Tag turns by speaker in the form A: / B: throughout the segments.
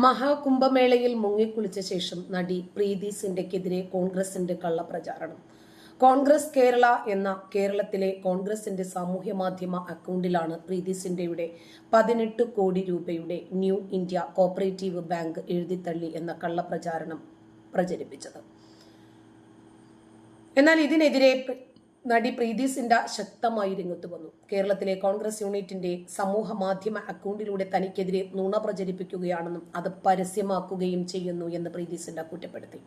A: മഹാകുംഭമേളയിൽ മുങ്ങിക്കുളിച്ച ശേഷം നടി പ്രീതി സിൻഡയ്ക്കെതിരെ കോൺഗ്രസിന്റെ കള്ളപ്രചാരണം. കോൺഗ്രസ് കേരള എന്ന കേരളത്തിലെ കോൺഗ്രസിന്റെ സാമൂഹ്യ മാധ്യമ അക്കൗണ്ടിലാണ് പ്രീതി സിൻഡയുടെ 18 കോടി രൂപയുടെ ന്യൂ ഇന്ത്യ കോപ്പറേറ്റീവ് ബാങ്ക് എഴുതിത്തള്ളി എന്ന കള്ളപ്രചാരണം പ്രചരിപ്പിച്ചത്. എന്നാൽ ഇതിനെതിരെ നടി പ്രീതി സിൻഡ ശക്തമായി രംഗത്ത് വന്നു. കേരളത്തിലെ കോൺഗ്രസ് യൂണിറ്റിന്റെ സമൂഹ മാധ്യമ അക്കൗണ്ടിലൂടെ തനിക്കെതിരെ നുണ പ്രചരിപ്പിക്കുകയാണെന്നും അത് പരസ്യമാക്കുകയും ചെയ്യുന്നു എന്ന് പ്രീതി സിൻഡ കുറ്റപ്പെടുത്തി.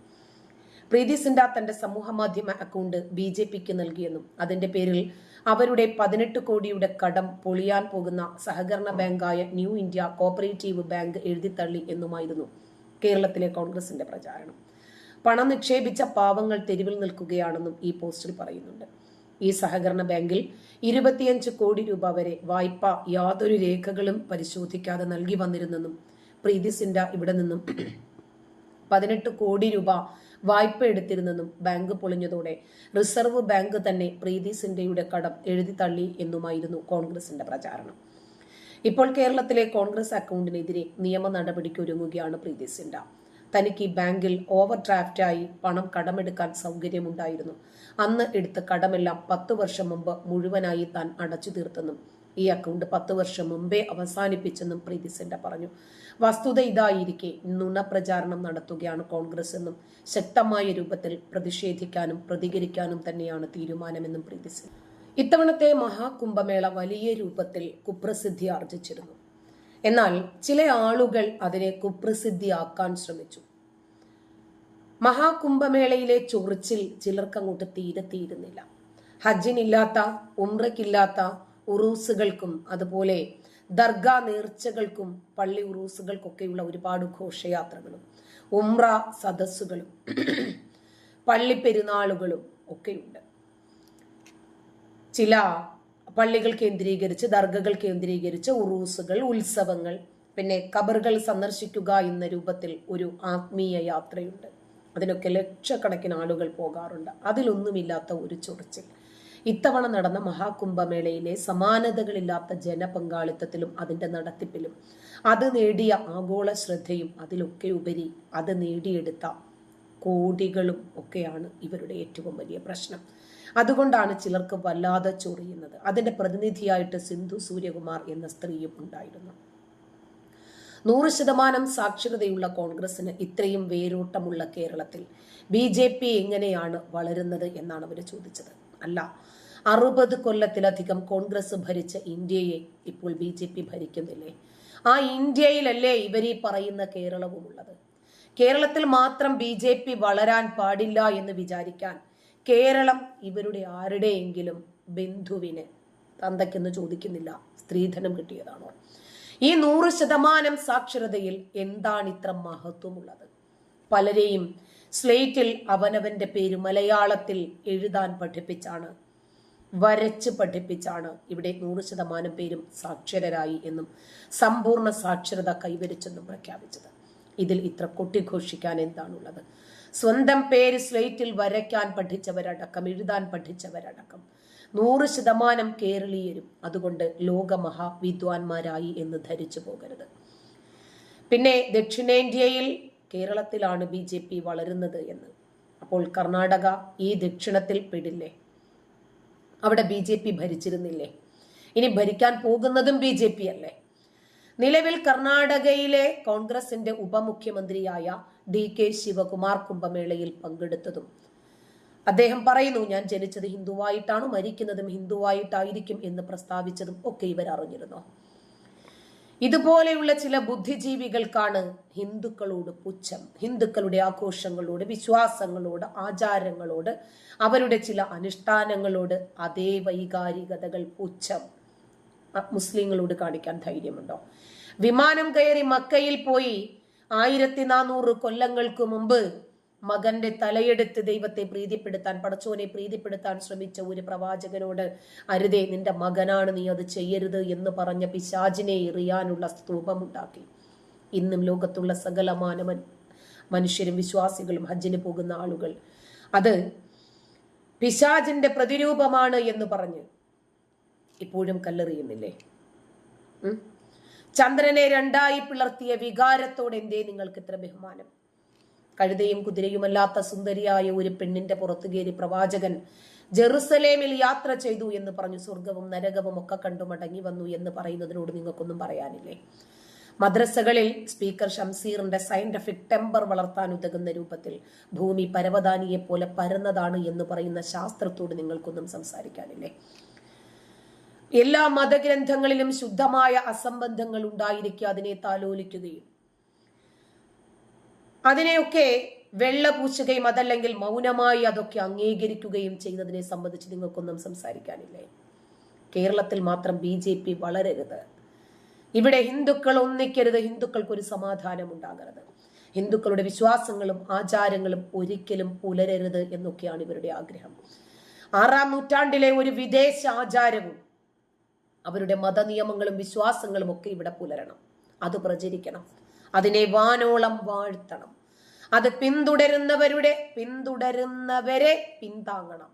A: പ്രീതി സിൻഡ തന്റെ സമൂഹ മാധ്യമ അക്കൗണ്ട് BJPക്ക് നൽകിയെന്നും അതിന്റെ പേരിൽ അവരുടെ 18 കോടിയുടെ കടം പൊളിയാൻ പോകുന്ന സഹകരണ ബാങ്കായ ന്യൂ ഇന്ത്യ കോപ്പറേറ്റീവ് ബാങ്ക് എഴുതിത്തള്ളി എന്നുമായിരുന്നു കേരളത്തിലെ കോൺഗ്രസിന്റെ പ്രചാരണം. പണം നിക്ഷേപിച്ച പാവങ്ങൾ തെരുവിൽ നിൽക്കുകയാണെന്നും ഈ പോസ്റ്റിൽ പറയുന്നുണ്ട്. ഈ സഹകരണ ബാങ്കിൽ 25 കോടി രൂപ വരെ വായ്പ യാതൊരു രേഖകളും പരിശോധിക്കാതെ നൽകി വന്നിരുന്നെന്നും പ്രീതി സിൻഡ ഇവിടെ നിന്നും 18 കോടി രൂപ വായ്പ എടുത്തിരുന്നെന്നും ബാങ്ക് പൊളിഞ്ഞതോടെ റിസർവ് ബാങ്ക് തന്നെ പ്രീതി സിൻഡയുടെ കടം എഴുതി തള്ളി എന്നുമായിരുന്നു കോൺഗ്രസിന്റെ പ്രചാരണം. ഇപ്പോൾ കേരളത്തിലെ കോൺഗ്രസ് അക്കൗണ്ടിനെതിരെ നിയമ നടപടിക്ക് ഒരുങ്ങുകയാണ് പ്രീതി സിൻഡ. തനിക്ക് ബാങ്കിൽ ഓവർ ഡ്രാഫ്റ്റായി പണം കടമെടുക്കാൻ സൗകര്യമുണ്ടായിരുന്നു. അന്ന് എടുത്ത കടമെല്ലാം 10 വർഷം മുമ്പ് മുഴുവനായി താൻ അടച്ചു തീർത്തെന്നും ഈ അക്കൗണ്ട് 10 വർഷം മുമ്പേ അവസാനിപ്പിച്ചെന്നും പ്രീതി സിൻഡ പറഞ്ഞു. വസ്തുത ഇതായിരിക്കെ നുണ പ്രചാരണം നടത്തുകയാണ് കോൺഗ്രസ് എന്നും ശക്തമായ രൂപത്തിൽ പ്രതിഷേധിക്കാനും പ്രതികരിക്കാനും തന്നെയാണ് തീരുമാനമെന്നും പ്രീതി സിൻഡ. ഇത്തവണത്തെ മഹാകുംഭമേള വലിയ രൂപത്തിൽ കുപ്രസിദ്ധി ആർജിച്ചിരുന്നു. എന്നാൽ ചില ആളുകൾ അതിനെ കുപ്രസിദ്ധിയാക്കാൻ ശ്രമിച്ചു. മഹാകുംഭമേളയിലെ ചൊറിച്ചിൽ ചിലർക്ക് അങ്ങോട്ട് തീരുന്നില്ല. ഹജ്ജിനില്ലാത്ത ഉംറയ്ക്കില്ലാത്ത ഉറൂസുകൾക്കും അതുപോലെ ദർഗാ നേർച്ചകൾക്കും പള്ളി ഉറൂസുകൾക്കൊക്കെയുള്ള ഒരുപാട് ഘോഷയാത്രകളും ഉംറ സദസ്സുകളും പള്ളി പെരുന്നാളുകളും ഒക്കെയുണ്ട്. ചില പള്ളികൾ കേന്ദ്രീകരിച്ച് ദർഗകൾ കേന്ദ്രീകരിച്ച് ഉറൂസുകൾ, ഉത്സവങ്ങൾ, പിന്നെ ഖബറുകൾ സന്ദർശിക്കുക എന്ന രൂപത്തിൽ ഒരു ആത്മീയ യാത്രയുണ്ട്. അതിനൊക്കെ ലക്ഷക്കണക്കിന് ആളുകൾ പോകാറുണ്ട്. അതിലൊന്നുമില്ലാത്ത ഒരു ചൊറിച്ചിൽ ഇത്തവണ നടന്ന മഹാകുംഭമേളയിലെ സമാനതകളില്ലാത്ത ജനപങ്കാളിത്തത്തിലും അതിന്റെ നടത്തിപ്പിലും അത് നേടിയ ആഗോള ശ്രദ്ധയും അതിലൊക്കെ ഉപരി അത് നേടിയെടുത്ത കോടികളും ഒക്കെയാണ് ഇവരുടെ ഏറ്റവും വലിയ പ്രശ്നം. അതുകൊണ്ടാണ് ചിലർക്ക് വല്ലാതെ ചൊറിയുന്നത്. അതിന്റെ പ്രതിനിധിയായിട്ട് സിന്ധു സൂര്യകുമാർ എന്ന സ്ത്രീയും ഉണ്ടായിരുന്നു. 100% സാക്ഷരതയുള്ള കോൺഗ്രസിന് ഇത്രയും വേരോട്ടമുള്ള കേരളത്തിൽ BJP എങ്ങനെയാണ് വളരുന്നത് എന്നാണ് അവർ ചോദിച്ചത്. അല്ല, 60 കൊല്ലത്തിലധികം കോൺഗ്രസ് ഭരിച്ച ഇന്ത്യയെ ഇപ്പോൾ BJP ഭരിക്കുന്നില്ലേ? ആ ഇന്ത്യയിലല്ലേ ഇവരീ പറയുന്ന കേരളവും ഉള്ളത്? കേരളത്തിൽ മാത്രം BJP വളരാൻ പാടില്ല എന്ന് വിചാരിക്കാൻ കേരളം ഇവരുടെ ആരുടെയെങ്കിലും ബന്ധുവിന് തന്തയ്ക്കെന്ന് ചോദിക്കുന്നില്ല, സ്ത്രീധനം കിട്ടിയതാണോ? ഈ 100% സാക്ഷരതയിൽ എന്താണ് ഇത്ര മഹത്വമുള്ളത്? പലരെയും സ്ലേറ്റിൽ അവനവന്റെ പേര് മലയാളത്തിൽ എഴുതാൻ പഠിപ്പിച്ചാണ്, വരച്ച് പഠിപ്പിച്ചാണ് ഇവിടെ 100% പേരും സാക്ഷരരായി എന്നും സമ്പൂർണ്ണ സാക്ഷരത കൈവരിച്ചെന്നും പ്രഖ്യാപിച്ചത്. ഇതിൽ ഇത്ര കൊട്ടിഘോഷിക്കാൻ എന്താണുള്ളത്? സ്വന്തം പേര് സ്ലേറ്റിൽ വരയ്ക്കാൻ പഠിച്ചവരടക്കം, എഴുതാൻ പഠിച്ചവരടക്കം 100% കേരളീയരും അതുകൊണ്ട് ലോകമഹാവിദ്വാൻമാരായി എന്ന് ധരിച്ചു പോകരുത്. പിന്നെ ദക്ഷിണേന്ത്യയിൽ കേരളത്തിലാണ് BJP വളരുന്നത് എന്ന്. അപ്പോൾ കർണാടക ഈ ദക്ഷിണത്തിൽ പെടില്ലേ? അവിടെ BJP ഭരിച്ചിരുന്നില്ലേ? ഇനി ഭരിക്കാൻ പോകുന്നതും BJP അല്ലേ? നിലവിൽ കർണാടകയിലെ കോൺഗ്രസിന്റെ ഉപമുഖ്യമന്ത്രിയായ DK ശിവകുമാർ കുംഭമേളയിൽ പങ്കെടുത്തതും അദ്ദേഹം പറയുന്നു, ഞാൻ ജനിച്ചത് ഹിന്ദുവായിട്ടാണ്, മരിക്കുന്നതും ഹിന്ദുവായിട്ടായിരിക്കും എന്ന് പ്രസ്താവിച്ചതും ഒക്കെ ഇവർ അറിഞ്ഞിരുന്നോ? ഇതുപോലെയുള്ള ചില ബുദ്ധിജീവികൾക്കാണ് ഹിന്ദുക്കളോട് പുച്ഛം. ഹിന്ദുക്കളുടെ ആഘോഷങ്ങളോട്, വിശ്വാസങ്ങളോട്, ആചാരങ്ങളോട്, അവരുടെ ചില അനുഷ്ഠാനങ്ങളോട് അതേ വൈകാരികതകൾ, പുച്ഛം മുസ്ലിങ്ങളോട് കാണിക്കാൻ ധൈര്യമുണ്ടോ? വിമാനം കയറി മക്കയിൽ പോയി 1400 കൊല്ലങ്ങൾക്ക് മുമ്പ് മകന്റെ തലയെടുത്ത് ദൈവത്തെ പ്രീതിപ്പെടുത്താൻ, പടച്ചോനെ പ്രീതിപ്പെടുത്താൻ ശ്രമിച്ച ഒരു പ്രവാചകനോട് അരുതേ, നിന്റെ മകനാണ്, നീ അത് ചെയ്യരുത് എന്ന് പറഞ്ഞ പിശാചിനെ എറിയാനുള്ള സ്തൂപമുണ്ടാക്കി. ഇന്നും ലോകത്തുള്ള സകലമാന മനുഷ്യരും വിശ്വാസികളും ഹജ്ജിന് പോകുന്ന ആളുകൾ അത് പിശാചിന്റെ പ്രതിരൂപമാണ് എന്ന് പറഞ്ഞ് ഇപ്പോഴും കല്ലെറിയുന്നില്ലേ? ചന്ദ്രനെ രണ്ടായി പിളർത്തിയ വികാരത്തോടെ എന്തേ നിങ്ങൾക്ക് ഇത്ര ബഹുമാനം? കഴുതയും കുതിരയുമല്ലാത്ത സുന്ദരിയായ ഒരു പെണ്ണിന്റെ പുറത്തു കയറി പ്രവാചകൻ ജെറുസലേമിൽ യാത്ര ചെയ്തു എന്ന് പറഞ്ഞു സ്വർഗവും നരകവും ഒക്കെ കണ്ടു മടങ്ങി വന്നു എന്ന് പറയുന്നതിനോട് നിങ്ങൾക്കൊന്നും പറയാനില്ലേ? മദ്രസകളിൽ സ്പീക്കർ ഷംസീറിന്റെ സയന്റിഫിക് ടെമ്പർ വളർത്താൻ ഉതകുന്ന രൂപത്തിൽ ഭൂമി പരവതാനിയെ പോലെ പരന്നതാണ് എന്ന് പറയുന്ന ശാസ്ത്രത്തോട് നിങ്ങൾക്കൊന്നും സംസാരിക്കാനില്ലേ? എല്ലാ മതഗ്രന്ഥങ്ങളിലും ശുദ്ധമായ അസംബന്ധങ്ങൾ ഉണ്ടായിരിക്കുക, അതിനെ താലോലിക്കുകയും അതിനെയൊക്കെ വെള്ളപൂശുകയും അതല്ലെങ്കിൽ മൗനമായി അതൊക്കെ അംഗീകരിക്കുകയും ചെയ്യുന്നതിനെ സംബന്ധിച്ച് നിങ്ങൾക്കൊന്നും സംസാരിക്കാനില്ലേ? കേരളത്തിൽ മാത്രം BJP വളരരുത്. ഇവിടെ ഹിന്ദുക്കൾ ഒന്നിക്കരുത്, ഹിന്ദുക്കൾക്കൊരു സമാധാനം ഉണ്ടാകരുത്, ഹിന്ദുക്കളുടെ വിശ്വാസങ്ങളും ആചാരങ്ങളും ഒരിക്കലും പുലരരുത് എന്നൊക്കെയാണ് ഇവരുടെ ആഗ്രഹം. 6-ാം നൂറ്റാണ്ടിലെ ഒരു വിദേശ ആചാരവും അവരുടെ മതനിയമങ്ങളും വിശ്വാസങ്ങളും ഒക്കെ ഇവിടെ പുലരണം, അത് പ്രചരിക്കണം, അതിനെ വാനോളം വാഴ്ത്തണം, അത് പിന്തുടരുന്നവരെ പിന്താങ്ങണം,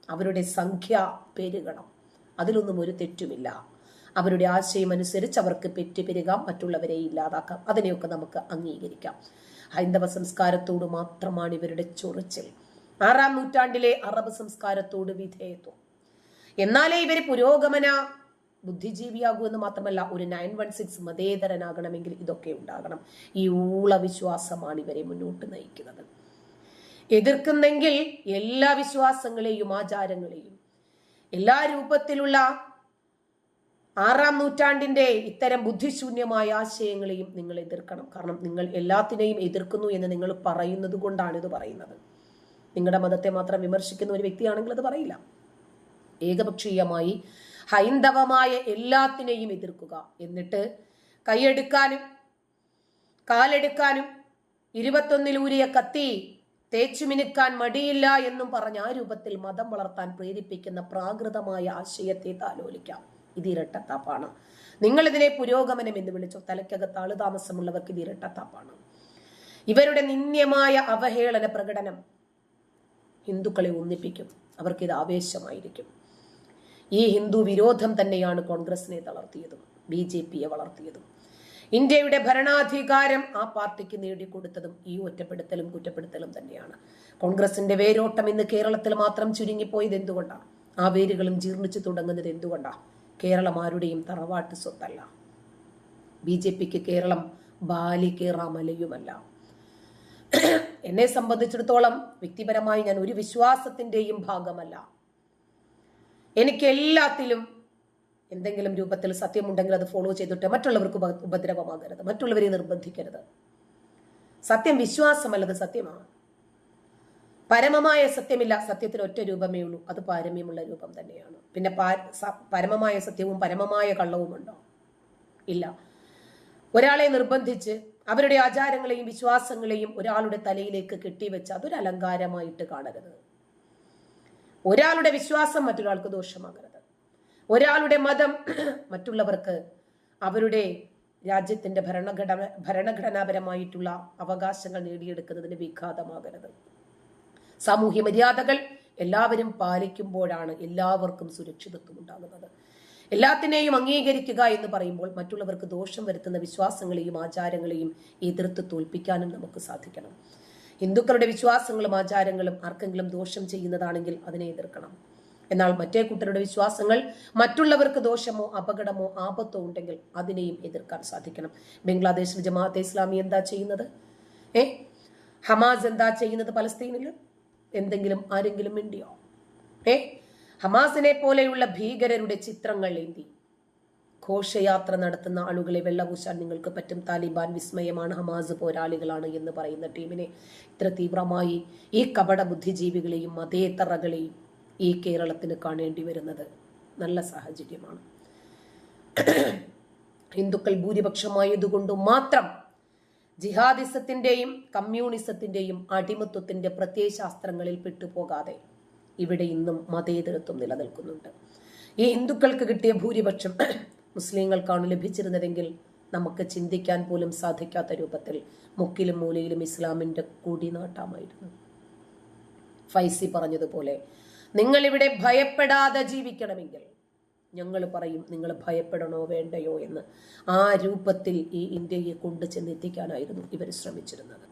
A: അവരുടെ സംഖ്യ പെരുകണം. അതിലൊന്നും ഒരു തെറ്റുമില്ല. അവരുടെ ആശയം അനുസരിച്ച് അവർക്ക് പെരുകാം, മറ്റുള്ളവരെ ഇല്ലാതാക്കാം, അതിനെയൊക്കെ നമുക്ക് അംഗീകരിക്കാം. ഹൈന്ദവ സംസ്കാരത്തോട് മാത്രമാണ് ഇവരുടെ ചൊറിച്ചിൽ. 6-ാം നൂറ്റാണ്ടിലെ അറബ് സംസ്കാരത്തോട് വിധേയത്വം. എന്നാലേ ഇവര് പുരോഗമന ബുദ്ധിജീവിയാകൂ എന്ന് മാത്രമല്ല, ഒരു 916 മതേതരനാകണമെങ്കിൽ ഇതൊക്കെ ഉണ്ടാകണം. ഈ ഊള വിശ്വാസമാണ് ഇവരെ മുന്നോട്ട് നയിക്കുന്നത്. എതിർക്കുന്നെങ്കിൽ എല്ലാ വിശ്വാസങ്ങളെയും ആചാരങ്ങളെയും എല്ലാ രൂപത്തിലുള്ള 6-ാം നൂറ്റാണ്ടിന്റെ ഇത്തരം ബുദ്ധിശൂന്യമായ ആശയങ്ങളെയും നിങ്ങൾ എതിർക്കണം. കാരണം നിങ്ങൾ എല്ലാത്തിനെയും എതിർക്കുന്നു എന്ന് നിങ്ങൾ പറയുന്നത് കൊണ്ടാണ് ഇത് പറയുന്നത്. നിങ്ങളുടെ മതത്തെ മാത്രം വിമർശിക്കുന്ന ഒരു വ്യക്തിയാണെങ്കിൽ അത് പറയില്ല. ഏകപക്ഷീയമായി ഹൈന്ദവമായ എല്ലാത്തിനെയും എതിർക്കുക, എന്നിട്ട് കൈയെടുക്കാനും കാലെടുക്കാനും 21-ലൂരിയ കത്തി തേച്ചുമിനുക്കാൻ മടിയില്ല എന്നും പറഞ്ഞ ആ രൂപത്തിൽ മതം വളർത്താൻ പ്രേരിപ്പിക്കുന്ന പ്രാകൃതമായ ആശയത്തെ താലോലിക്കാം. ഇത് ഇരട്ടത്താപ്പാണ്. നിങ്ങൾ ഇതിനെ പുരോഗമനം എന്ന് വിളിച്ചോ, തലയ്ക്കകത്ത് ആളുതാമസമുള്ളവർക്ക് ഇത് ഇരട്ടത്താപ്പാണ്. ഇവരുടെ നിന്ദ്യമായ അവഹേളന പ്രകടനം ഹിന്ദുക്കളെ ഒന്നിപ്പിക്കും, അവർക്കിത് ആവേശമായിരിക്കും. ഈ ഹിന്ദു വിരോധം തന്നെയാണ് കോൺഗ്രസിനെ തളർത്തിയതും BJPയെ വളർത്തിയതും. ഇന്ത്യയുടെ ഭരണാധികാരം ആ പാർട്ടിക്ക് നേടിക്കൊടുത്തതും ഈ ഒറ്റപ്പെടുത്തലും കുറ്റപ്പെടുത്തലും തന്നെയാണ്. കോൺഗ്രസിന്റെ വേരോട്ടം ഇന്ന് കേരളത്തിൽ മാത്രം ചുരുങ്ങിപ്പോയത് എന്തുകൊണ്ടാണ്? ആ വേരുകളും ജീർണിച്ചു തുടങ്ങുന്നത് എന്തുകൊണ്ടാണ്? കേരളം ആരുടെയും തറവാട്ട് സ്വത്തല്ല. BJPക്ക് കേരളം ബാലികേറാമലയുമല്ല. എന്നെ സംബന്ധിച്ചിടത്തോളം വ്യക്തിപരമായി ഞാൻ ഒരു വിശ്വാസത്തിന്റെയും ഭാഗമല്ല. എനിക്ക് എല്ലാത്തിലും എന്തെങ്കിലും രൂപത്തിൽ സത്യമുണ്ടെങ്കിൽ അത് ഫോളോ ചെയ്തിട്ട് മറ്റുള്ളവർക്ക് ഉപദ്രവമാകരുത്, മറ്റുള്ളവരെ നിർബന്ധിക്കരുത്. സത്യം വിശ്വാസമല്ലത് സത്യമാണ്. പരമമായ സത്യമില്ല, സത്യത്തിന് ഒറ്റ രൂപമേ ഉള്ളൂ, അത് പാരമ്യമുള്ള രൂപം തന്നെയാണ്. പിന്നെ പരമമായ സത്യവും പരമമായ കള്ളവുമുണ്ടോ? ഇല്ല. ഒരാളെ നിർബന്ധിച്ച് അവരുടെ ആചാരങ്ങളെയും വിശ്വാസങ്ങളെയും ഒരാളുടെ തലയിലേക്ക് കെട്ടിവെച്ച് അതൊരു അലങ്കാരമായിട്ട് കാണരുത്. ഒരാളുടെ വിശ്വാസം മറ്റൊരാൾക്ക് ദോഷമാകരുത്. ഒരാളുടെ മതം മറ്റുള്ളവർക്ക് അവരുടെ രാജ്യത്തിന്റെ ഭരണഘടനാപരമായിട്ടുള്ള അവകാശങ്ങൾ നേടിയെടുക്കുന്നതിന് വിഘാതമാകരുത്. സാമൂഹ്യ മര്യാദകൾ എല്ലാവരും പാലിക്കുമ്പോഴാണ് എല്ലാവർക്കും സുരക്ഷിതത്വം ഉണ്ടാകുന്നത്. എല്ലാത്തിനെയും അംഗീകരിക്കുക എന്ന് പറയുമ്പോൾ മറ്റുള്ളവർക്ക് ദോഷം വരുത്തുന്ന വിശ്വാസങ്ങളെയും ആചാരങ്ങളെയും എതിർത്ത് തോൽപ്പിക്കാനും നമുക്ക് സാധിക്കണം. ഹിന്ദുക്കളുടെ വിശ്വാസങ്ങളും ആചാരങ്ങളും ആർക്കെങ്കിലും ദോഷം ചെയ്യുന്നതാണെങ്കിൽ അതിനെ എതിർക്കണം. എന്നാൽ മറ്റേ കൂട്ടരുടെ വിശ്വാസങ്ങൾ മറ്റുള്ളവർക്ക് ദോഷമോ അപകടമോ ആപത്തോ ഉണ്ടെങ്കിൽ അതിനെയും എതിർക്കാൻ സാധിക്കണം. ബംഗ്ലാദേശിൽ ജമാഅത്തെ ഇസ്ലാമി എന്താ ചെയ്യുന്നത്? ഹമാസ് എന്താ ചെയ്യുന്നത്? പലസ്തീനിൽ എന്തെങ്കിലും ആരെങ്കിലും മിണ്ടിയോ? ഹമാസിനെ പോലെയുള്ള ഭീകരരുടെ ചിത്രങ്ങൾ ഏന്തി ഘോഷയാത്ര നടത്തുന്ന ആളുകളെ വെള്ളപൂശാൻ നിങ്ങൾക്ക് പറ്റും. താലിബാൻ വിസ്മയമാണ്, ഹമാസ് പോരാളികളാണ് എന്ന് പറയുന്ന ടീമിനെ ഇത്ര തീവ്രമായി ഈ കപട ബുദ്ധിജീവികളെയും മതേതറകളെയും ഈ കേരളത്തിന് കാണേണ്ടി വരുന്നത് നല്ല സാഹചര്യമാണ്. ഹിന്ദുക്കൾ ഭൂരിപക്ഷമായതുകൊണ്ട് മാത്രം ജിഹാദിസത്തിന്റെയും കമ്മ്യൂണിസത്തിന്റെയും അടിമത്വത്തിന്റെ പ്രത്യയശാസ്ത്രങ്ങളിൽ പെട്ടുപോകാതെ ഇവിടെ ഇന്നും മതേതരത്വം നിലനിൽക്കുന്നുണ്ട്. ഈ ഹിന്ദുക്കൾക്ക് കിട്ടിയ ഭൂരിപക്ഷം മുസ്ലിങ്ങൾക്കാണ് ലഭിച്ചിരുന്നതെങ്കിൽ നമുക്ക് ചിന്തിക്കാൻ പോലും സാധിക്കാത്ത രൂപത്തിൽ മുക്കിലും മൂലയിലും ഇസ്ലാമിന്റെ കൂടിനാട്ടമായിരുന്നു. ഫൈസി പറഞ്ഞതുപോലെ നിങ്ങളിവിടെ ഭയപ്പെടാതെ ജീവിക്കണമെങ്കിൽ ഞങ്ങൾ പറയും നിങ്ങൾ ഭയപ്പെടണോ വേണ്ടയോ എന്ന്. ആ രൂപത്തിൽ ഈ ഇന്ത്യയെ കൊണ്ടു ചെന്നെത്തിക്കാനായിരുന്നു ഇവർ ശ്രമിച്ചിരുന്നത്.